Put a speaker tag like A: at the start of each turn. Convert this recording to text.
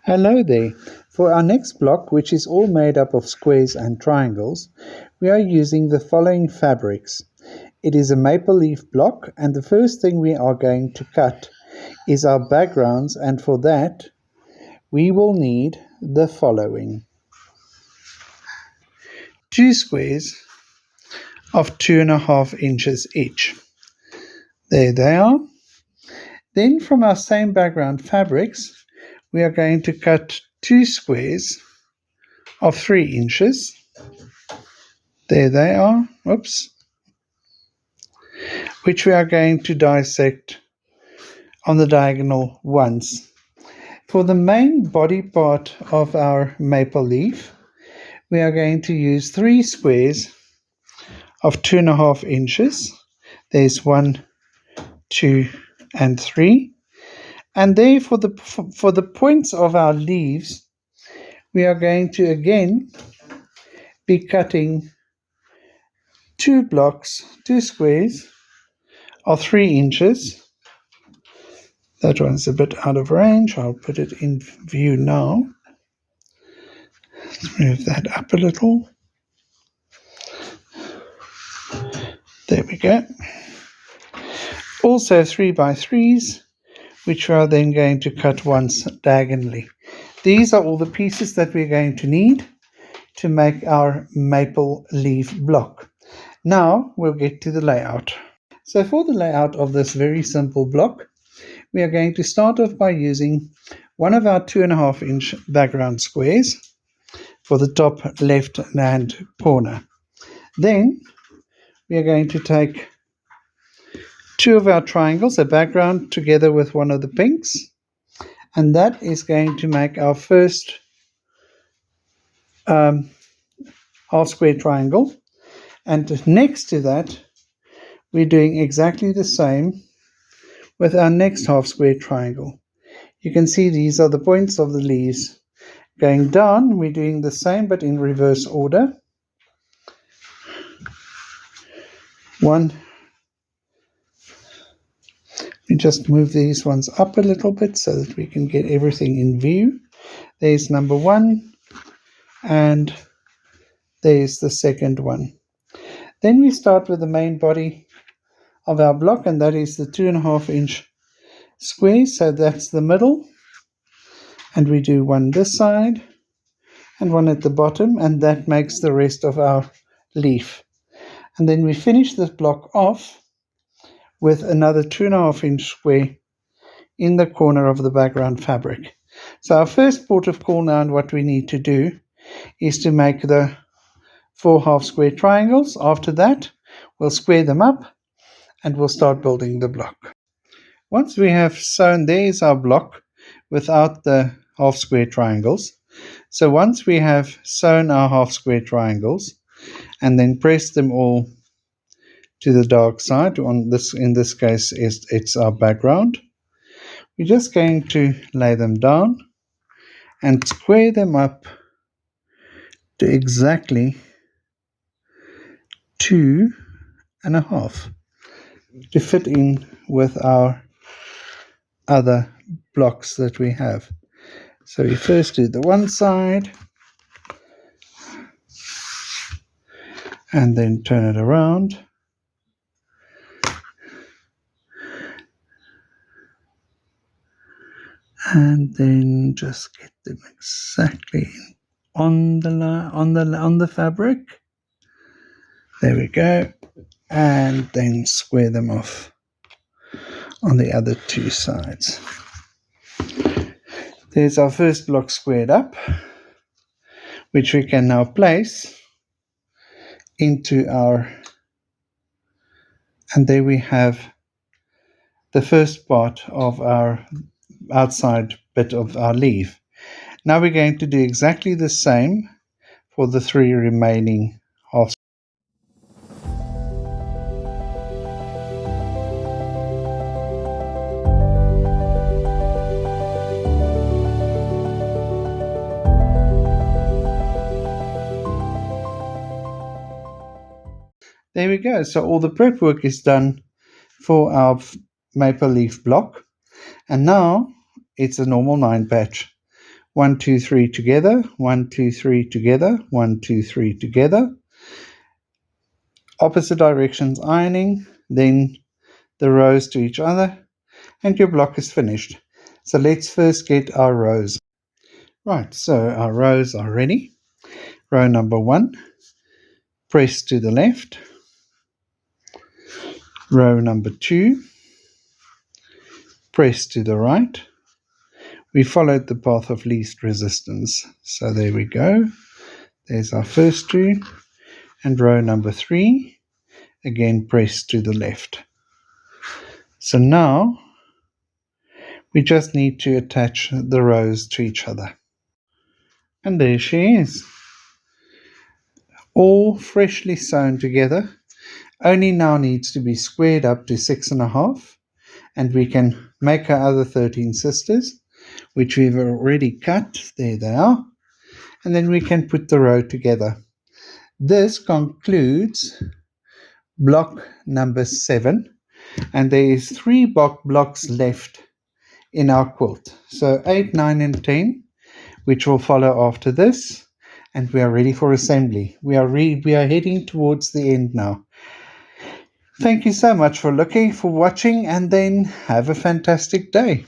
A: Hello there. For our next block, which is all made up of squares and triangles, we are using the following fabrics. It is a maple leaf block, and the first thing we are going to cut is our backgrounds, and for that we will need the following. 2 squares of 2.5 inches each. There they are. Then from our same background fabrics, we are going to cut 2 squares of 3 inches. There they are. Oops. Which we are going to dissect on the diagonal once. For the main body part of our maple leaf, we are going to use 3 squares of 2.5 inches. There's 1, 2, and 3. And there for the points of our leaves, we are going to again be cutting 2 squares of 3 inches. That one's a bit out of range. I'll put it in view now. Let's move that up a little. There we go. Also 3 by 3s, which we are then going to cut once diagonally. These are all the pieces that we're going to need to make our maple leaf block. Now we'll get to the layout. So for the layout of this very simple block, we are going to start off by using one of our 2.5 inch background squares for the top left hand corner. Then we are going to take 2 of our triangles, a background together with one of the pinks, and that is going to make our first half square triangle. And next to that, we're doing exactly the same with our next half square triangle. You can see these are the points of the leaves. Going down, we're doing the same but in reverse order. 1. We just move these ones up a little bit so that we can get everything in view. There's number 1, and there's the second one. Then we start with the main body of our block, and that is the 2.5 inch square. So that's the middle, and we do one this side and one at the bottom, and that makes the rest of our leaf. And then we finish this block off with another 2.5 inch square in the corner of the background fabric. So our first port of call now, and what we need to do is to make the 4 half square triangles. After that, we'll square them up and we'll start building the block. Once we have sewn, there's our block without the half square triangles. So once we have sewn our half square triangles and then pressed them all to the dark side, in this case it's our background, we're just going to lay them down and square them up to exactly 2.5 to fit in with our other blocks that we have. So we first do the one side and then turn it around, and then just get them exactly on the fabric. There we go, and then square them off on the other 2 sides. There's our first block squared up, which we can now place into and there we have the first part of our outside bit of our leaf. Now we're going to do exactly the same for the 3 remaining half. There we go. So all the prep work is done for our maple leaf block, and now it's a normal 9 patch 1, 2, 3 together, 1, 2, 3 together, 1, 2, 3 together. Opposite directions ironing, then the rows to each other, and your block is finished. So let's first get our rows. Right, so our rows are ready. Row number 1, press to the left. Row number 2, press to the right. We followed the path of least resistance. So there we go. There's our first 2. And row number 3, again press to the left. So now we just need to attach the rows to each other. And there she is. All freshly sewn together. Only now needs to be squared up to 6.5. And we can make our other 13 sisters, which we've already cut. There they are. And then we can put the row together. This concludes block number 7. And there is 3 blocks left in our quilt. So 8, 9, and 10, which will follow after this. And we are ready for assembly. We are heading towards the end now. Thank you so much for watching, and then have a fantastic day.